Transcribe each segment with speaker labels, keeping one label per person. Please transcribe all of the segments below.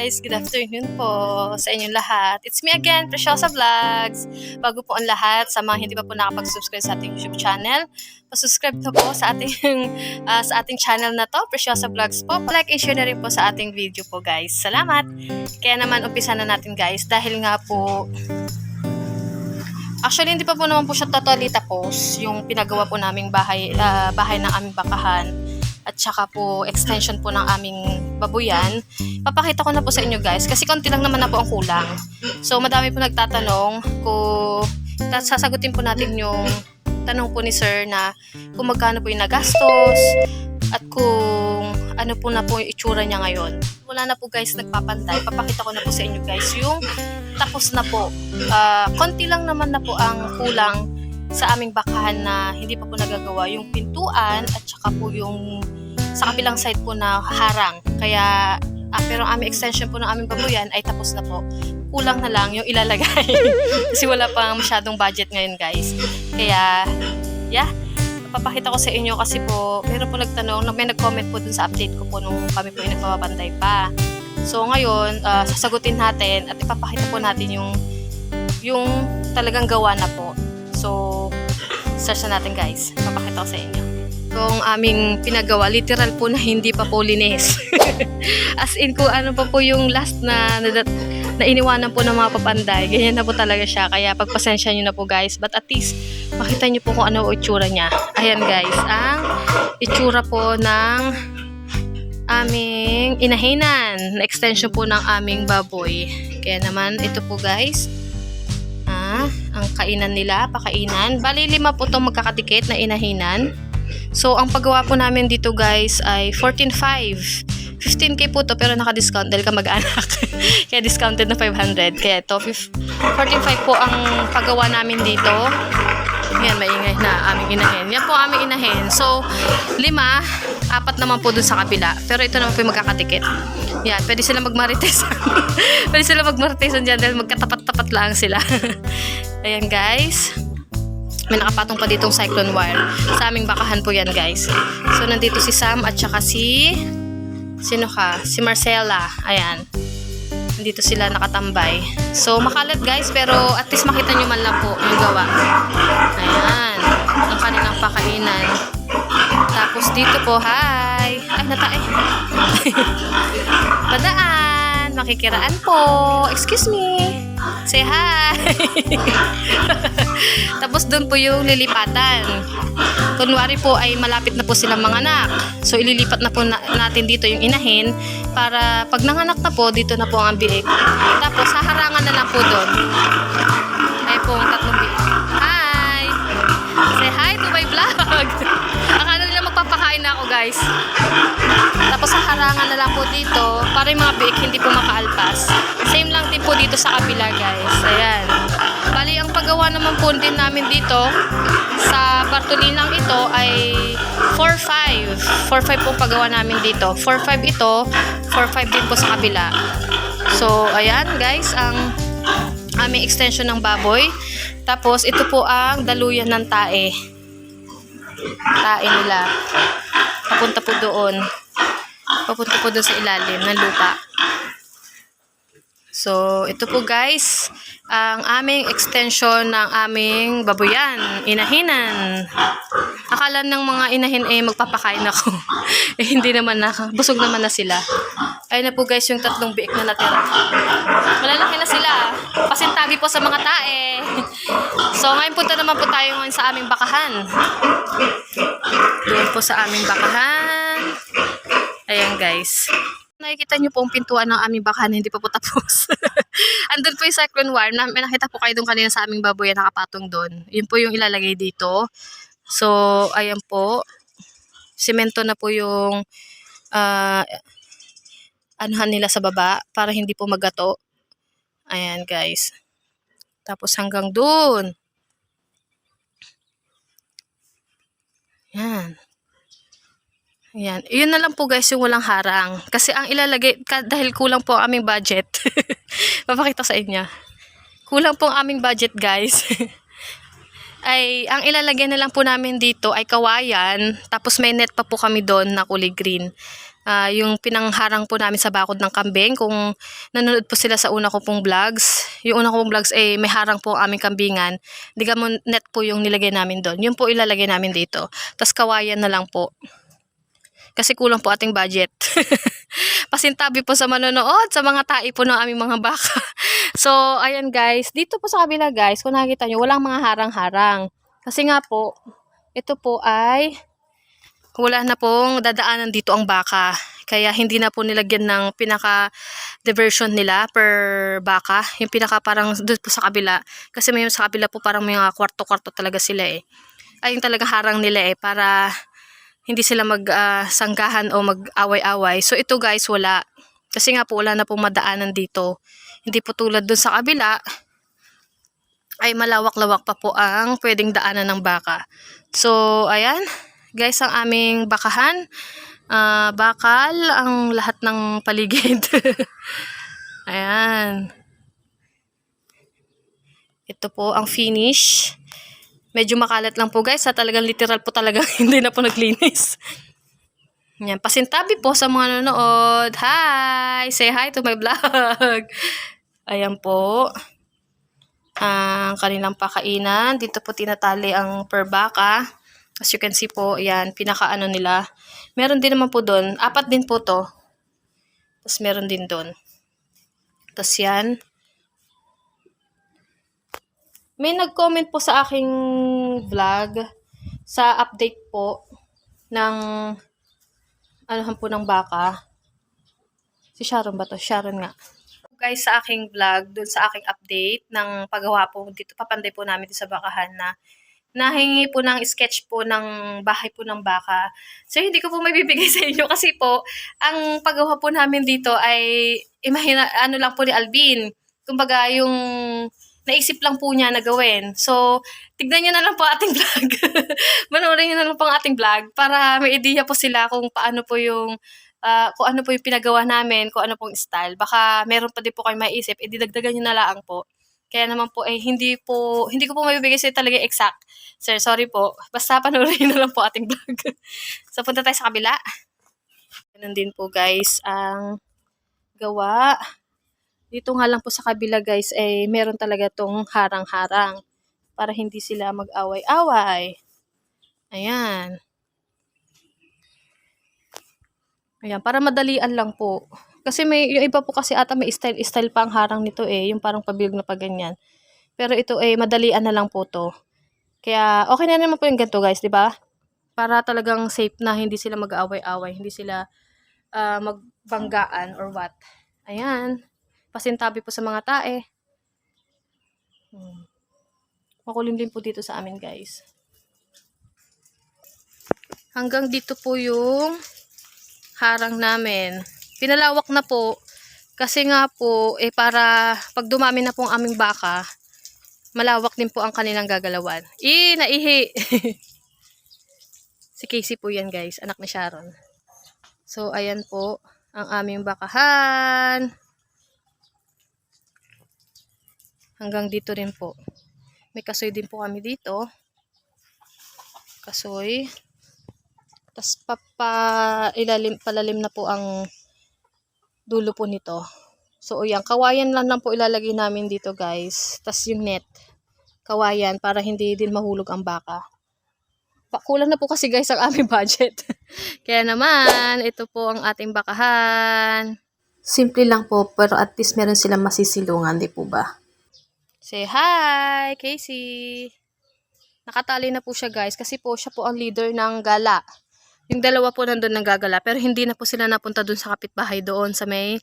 Speaker 1: guys! Good afternoon po sa inyong lahat. It's me again, Preciosa Vlogs. Bago po ang lahat, sa mga hindi pa po nakapag-subscribe sa ating YouTube channel, pa-subscribe na po sa ating channel na to, Preciosa Vlogs po. Like and share na rin po sa ating video po guys. Salamat! Kaya naman, umpisa na natin guys. Dahil nga po, actually hindi pa po naman po siya totally tapos. Yung pinagawa po naming bahay ng aming bakahan. At saka po extension po ng aming babuyan. Papakita ko na po sa inyo guys kasi konti lang naman na po ang kulang. So madami po nagtatanong kung sasagutin po natin yung tanong po ni sir na kung magkano po yung nagastos at kung ano po na po yung itsura niya ngayon. Wala na po guys nagpapantay. Papakita ko na po sa inyo guys yung tapos na po. Konti lang naman na po ang kulang sa aming bakahan na hindi pa po nagagawa, yung pintuan at saka po yung sa kabilang side po na harang. Kaya pero ang aming extension po ng aming babuyan ay tapos na po. Kulang na lang yung ilalagay kasi wala pang masyadong budget ngayon guys. Kaya papakita ko sa inyo kasi po meron po nagtanong, may nag-comment po dun sa update ko po nung kami po yung nagpapabantay pa. So ngayon sasagutin natin at ipapakita po natin yung talagang gawa na po. So, search na natin guys. Papakita ko sa inyo. Itong aming pinagawa, literal po na hindi pa po linis. As in, kung ano pa po yung last na iniwanan po ng mga papanday. Ganyan na po talaga siya. Kaya pagpasensya nyo na po guys. But at least, makita nyo po kung ano ang itsura niya. Ayan guys, ang itsura po ng aming inahinan. Na extension po ng aming baboy. Kaya naman, ito po guys. Ang kainan nila, pakainan. Bali 5 po itong magkakadikit na inahinan. So, ang paggawa po namin dito guys ay 14,500. 15k po to pero naka-discount dahil ka mag-anak. Kaya discounted na 500. Kaya ito, 14,500 po ang paggawa namin dito. Yan, maingay na aming inahin. Yan po aming inahin. So, 5, 4 naman po dun sa kabila. Pero ito naman po yung magkakadikit. Yan, pwede sila magmarites. Pwede sila magmarites dyan dahil magkatapat-tapat lang sila. Ayan guys. May nakapatong pa ditong cyclone wire. Sa aming bakahan po yan guys. So, nandito si Sam at saka si Marcela. Ayan. Nandito sila nakatambay. So, makalat guys, pero at least makita nyo man lang po yung gawa. Ayan. Ang kanilang pakainan. Tapos dito po, hi! Ay, natae. Padaan. Makikiraan po. Excuse me. Say hi. Tapos doon po yung lilipatan. Kunwari po ay malapit na po silang manganak. So ililipat na po natin dito yung inahin para pag nanganak na po, dito na po ang biik. Tapos haharangan na lang po doon. Ay po ang 3 biik. Hi! Say hi to my vlog. Akala nila magpapakain na ako guys. Tapos haharangan na lang po dito para yung mga biik hindi po makaalpas. Same lang din po dito sa kabila guys. Ayan. Bali ang paggawa naman po din namin dito sa Bartolinang ito ay 4,500. 4,500 po paggawa namin dito. 4,500 ito, 4,500 din po sa kabila. So ayan guys, ang aming extension ng baboy. Tapos ito po ang daluyan ng tae. Tae nila. Papunta po doon. Papunta po doon sa ilalim ng lupa. So, ito po guys, ang aming extension ng aming babuyan, inahinan. Akala ng mga inahin magpapakain ako. Hindi naman na, busog naman na sila. Ayun na po guys yung 3 biik na natira. Malalaki na sila. Pasintagi po sa mga tae. So, ngayon punta naman po tayo ngayon sa aming bakahan. Doon po sa aming bakahan. Ayan guys. Nakikita nyo po ang pintuan ng aming bakahan, hindi pa po tapos. Andun po yung cyclone wire. May nakita po kayo doon kanina sa aming baboy na nakapatong doon. Yun po yung ilalagay dito. So, ayan po. Semento na po yung anuhan nila sa baba para hindi po magato. Ayan guys. Tapos hanggang doon. Yan. Ayan. Yun na lang po guys yung walang harang. Kasi ang ilalagay, dahil kulang po ang aming budget. Papakita sa inyo. Kulang po ang aming budget guys. Ay, ang ilalagay na lang po namin dito ay kawayan. Tapos may net pa po kami doon na kulay green. Yung pinangharang po namin sa bakod ng kambing. Kung nanonood po sila sa una ko pong vlogs, yung una ko pong vlogs ay may harang po ang aming kambingan. Net po yung nilagay namin doon. Yun po ilalagay namin dito. Tapos kawayan na lang po. Kasi kulang po ating budget. Pasintabi po sa manonood, sa mga tai po ng aming mga baka. So, ayan guys. Dito po sa kabila guys, kung nakikita nyo, walang mga harang-harang. Kasi nga po, ito po ay wala na pong dadaanan dito ang baka. Kaya hindi na po nilagyan ng pinaka-diversion nila per baka. Yung pinaka parang doon po sa kabila. Kasi may sa kabila po parang may mga kwarto-kwarto talaga sila eh. Ayun talaga harang nila eh para hindi sila sanggahan o mag-away-away. So ito guys wala. Kasi nga po wala na pong madaanan dito. Hindi po tulad doon sa kabila ay malawak-lawak pa po ang pwedeng daanan ng baka. So ayan. Guys, ang aming bakahan, bakal ang lahat ng paligid. Ayan. Ito po ang finish. Medyo makalat lang po guys, talagang literal po talaga hindi na po naglinis. Ayan, pasintabi po sa mga nanonood. Hi! Say hi to my vlog. Ayan po. Ang kanilang pakainan. Dito po tinatali ang per baka. As you can see po, yan, pinaka-ano nila. Meron din naman po doon. 4 din po to. Tapos meron din doon. Tapos yan. May nag-comment po sa aking vlog sa update po ng anuhan po ng baka. Si Sharon ba to? Sharon nga. Guys, sa aking vlog, doon sa aking update ng paggawa po dito, papanday po namin dito sa bakahan na nahingi po ng sketch po ng bahay po ng baka. So, hindi ko po mabibigay sa inyo kasi po, ang paggawa po namin dito ay, ano lang po ni Alvin. Kumbaga, yung naisip lang po niya na gawin. So, tignan nyo na lang po ating vlog. Manoorin nyo na lang po ang ating vlog para may idea po sila kung paano po yung, kung ano po yung pinagawa namin, kung ano pong style. Baka meron pa din po kayo maisip, ididagdagan nyo na lang po. Kaya naman po hindi ko po mabibigay sa'yo talaga exact. Sir, sorry po. Basta panoorin na lang po ating vlog. So, punta tayo sa kabila. Ganun din po guys ang gawa. Dito nga lang po sa kabila guys meron talaga tong harang-harang para hindi sila mag-away-away. Ayan. Ayan, para madalian lang po. Kasi yung iba po kasi ata may style pa ang harang nito yung parang pabilog na paganyan. Pero ito madalian na lang po to. Kaya okay na naman po yung ganito guys, di ba? Para talagang safe na hindi sila mag-aaway-away, hindi sila magbanggaan or what. Ayan. Pasintabi po sa mga tae. Makulimlim po dito sa amin guys. Hanggang dito po yung harang namin. Pinalawak na po. Kasi nga po, para pag dumami na po ang aming baka, malawak din po ang kanilang gagalawan. Naihi! Si Casey po yan guys, anak ni Sharon. So, ayan po ang aming bakahan. Hanggang dito rin po. May kasoy din po kami dito. Kasoy. Tapos palalim na po ang dulo po nito. So, ayan, kawayan lang po ilalagay namin dito guys. Tapos yung net, kawayan para hindi din mahulog ang baka. Kulang na po kasi guys ang aming budget. Kaya naman, ito po ang ating bakahan. Simple lang po, pero at least meron silang masisilungan, di po ba? Say hi, Casey! Nakatali na po siya guys, kasi po siya po ang leader ng gala. Yung dalawa po nandun nang gagala, pero hindi na po sila napunta dun sa kapitbahay doon sa may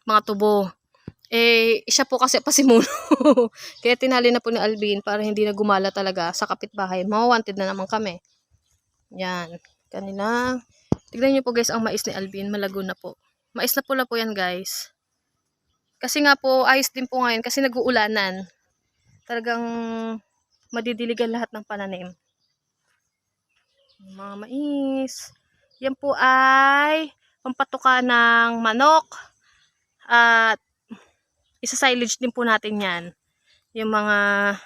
Speaker 1: mga tubo. Siya po kasi pasimuno. Kaya tinali na po ni Alvin para hindi na gumala talaga sa kapitbahay. Mawawanted na naman kami. Yan. Kanina. Tignan nyo po guys ang mais ni Alvin. Malago na po. Mais na pula po yan guys. Kasi nga po ayos din po ngayon kasi nag-uulanan. Talagang madidiligan lahat ng pananim. Mga mais. Yan po ay pampatuka ng manok. At isa-silage din po natin yan. Yung mga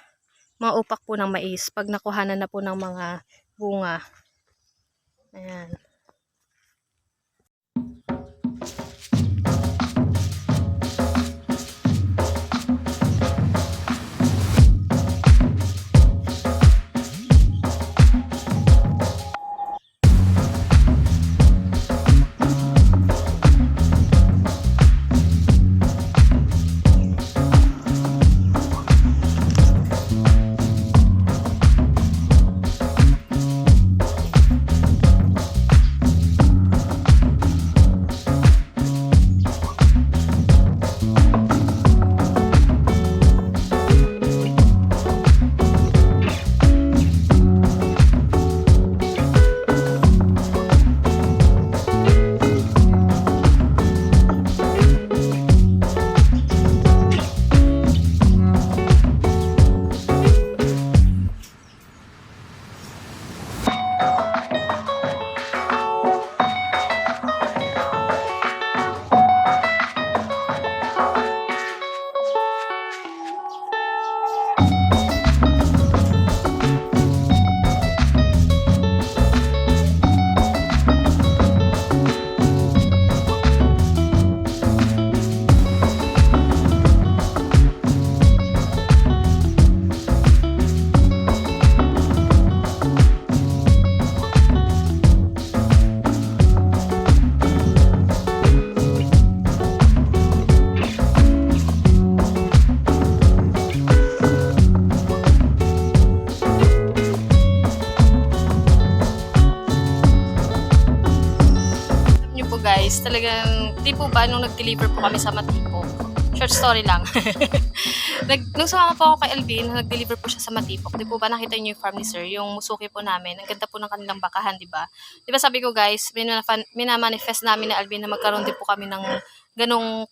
Speaker 1: upak po ng mais. Pag nakuhanan na po ng mga bunga. Ayan. guys, talagang, di po ba, nung nag-deliver po kami sa Matipok, short story lang. Nung sumama po ako kay Alvin, nag-deliver po siya sa Matipok. Di po ba nakita niyo yung farm ni Sir, yung musuki po namin. Ang ganda po ng kanilang bakahan, di ba? Di ba sabi ko guys, minamanifest namin na Alvin na magkaroon din po kami ng ganong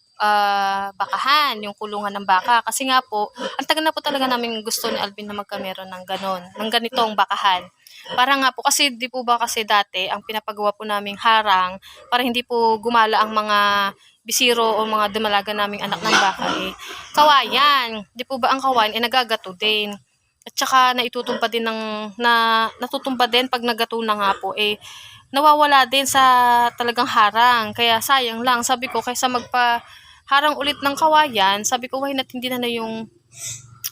Speaker 1: bakahan, yung kulungan ng baka. Kasi nga po, ang tagal na po talaga namin gusto ni Alvin na magkameron ng ganon, ng ganitong bakahan. Para nga po, kasi di po ba kasi dati, ang pinapagawa po naming harang, para hindi po gumala ang mga bisiro o mga dumalaga naming anak ng baka kawayan. Di po ba ang kawayan nagagato din. At saka naitutumpa din natutumba din pag nagato na nga po nawawala din sa talagang harang. Kaya sayang lang, sabi ko, kaysa harang ulit ng kawayan, sabi ko, why not hindi na yung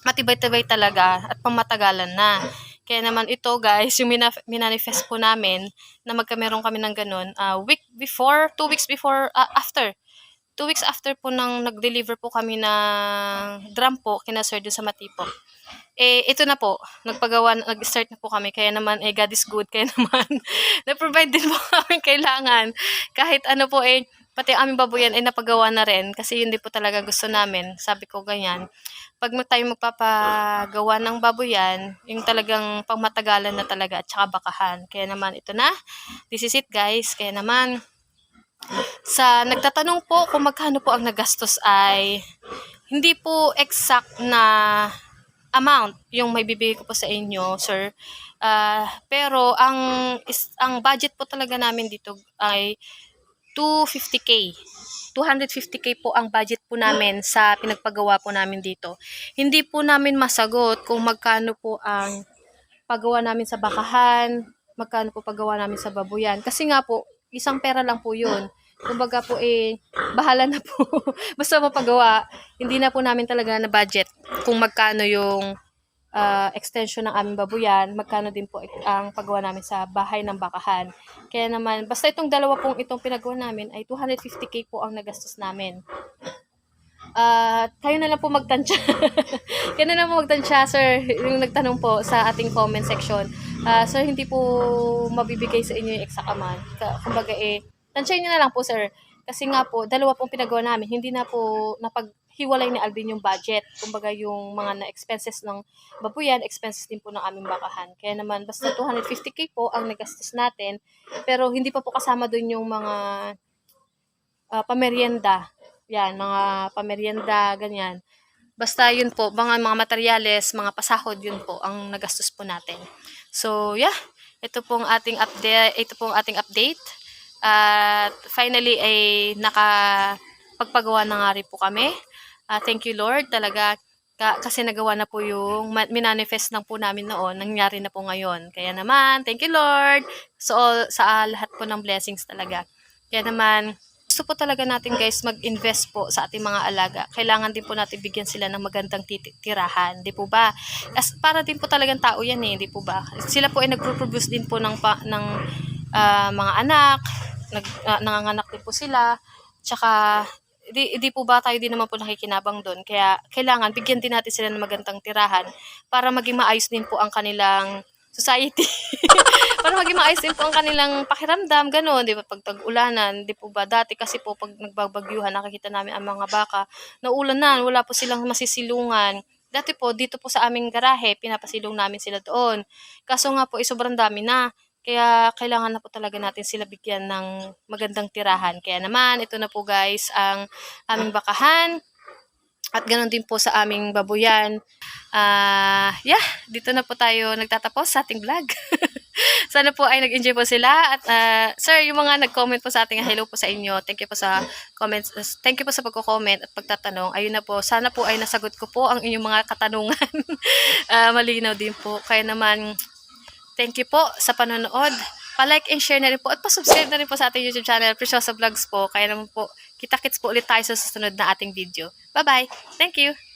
Speaker 1: matibay-tibay talaga at pamatagalan na. Kaya naman ito guys, yung minanifest po namin na magkameron kami ng ganun, 2 weeks after 2 weeks after po nang nag-deliver po kami ng drum po kina Sir dun sa Matipok. Ito na po, nag-start na po kami, kaya naman God is good, kaya naman na-provide din po kami kailangan. Kahit ano po pati aming babuyan napagawa na rin, kasi yun din po talaga gusto namin. Sabi ko ganyan, pag tayo magpapagawa ng babuyan, yung talagang pangmatagalan na talaga at saka bakahan. Kaya naman ito na, this is it guys. Kaya naman, sa nagtatanong po kung magkano po ang nagastos ay hindi po exact na amount yung may bibigay ko po sa inyo, sir. Pero ang budget po talaga namin dito ay 250k. 250k po ang budget po namin sa pinagpagawa po namin dito. Hindi po namin masagot kung magkano po ang paggawa namin sa bakahan, magkano po paggawa namin sa babuyan. Kasi nga po, isang pera lang po yun. Kumbaga po bahala na po. Basta mapagawa, hindi na po namin talaga na budget kung magkano yung extension ng aming babuyan, magkano din po ang paggawa namin sa bahay ng bakahan. Kaya naman, basta itong dalawa pong itong pinagawa namin ay 250k po ang nagastos namin. Kayo na lang po magtansya. Kayo na lang po magtansya, sir, yung nagtanong po sa ating comment section. Sir, hindi po mabibigay sa inyo yung exact amount. Kumbaga tansyahin nyo na lang po, sir. Kasi nga po, dalawa pong pinagawa namin, hindi na po napaghiwalay ni Alvin yung budget. Kumbaga yung mga na-expenses ng babuyan, expenses din po ng aming bakahan. Kaya naman, basta 250k po ang nagastos natin. Pero hindi pa po kasama dun yung mga pamerienda. Yan, mga pamerienda, ganyan. Basta yun po, mga materyales, mga pasahod, yun po ang nagastos po natin. So, yeah, ito pong ating update. At finally nakapagpagawa na nga rin po kami. Thank you Lord talaga, kasi nagawa na po yung minanifest lang po namin noon, nangyari na po ngayon. Kaya naman, thank you Lord sa lahat po ng blessings talaga. Kaya naman, gusto po talaga natin guys mag-invest po sa ating mga alaga. Kailangan din po natin bigyan sila ng magandang tirahan, di po ba? Para din po talagang tao yan di po ba? Sila po ay nagpo-produce din po ng mga anak, nanganganak din po sila, tsaka di po ba tayo din naman po nakikinabang doon, kaya kailangan bigyan din natin sila ng magandang tirahan para maging maayos din po ang kanilang society. Para maging maayos din po ang kanilang pakiramdam, gano'n, di ba, pag tag-ulanan, di po ba, dati kasi po pag nagbabagyuhan, nakikita namin ang mga baka, naulanan, wala po silang masisilungan. Dati po, dito po sa aming garahe, pinapasilong namin sila doon. Kaso nga po, sobrang dami na. Kaya kailangan na po talaga natin sila bigyan ng magandang tirahan. Kaya naman, ito na po guys ang aming bakahan. At ganoon din po sa aming babuyan. Yeah, dito na po tayo nagtatapos sa ating vlog. Sana po ay nag-enjoy po sila. At sir, yung mga nag-comment po sa ating, hello po sa inyo. Thank you po sa comments. Thank you po sa pagko-comment at pagtatanong. Ayun na po, sana po ay nasagot ko po ang inyong mga katanungan. Malinaw din po. Kaya naman, thank you po sa panonood. Pa-like and share na rin po at pa-subscribe na rin po sa ating YouTube channel, Preciosa Vlogs po. Kaya naman po, kita-kits po ulit tayo sa susunod na ating video. Bye-bye! Thank you!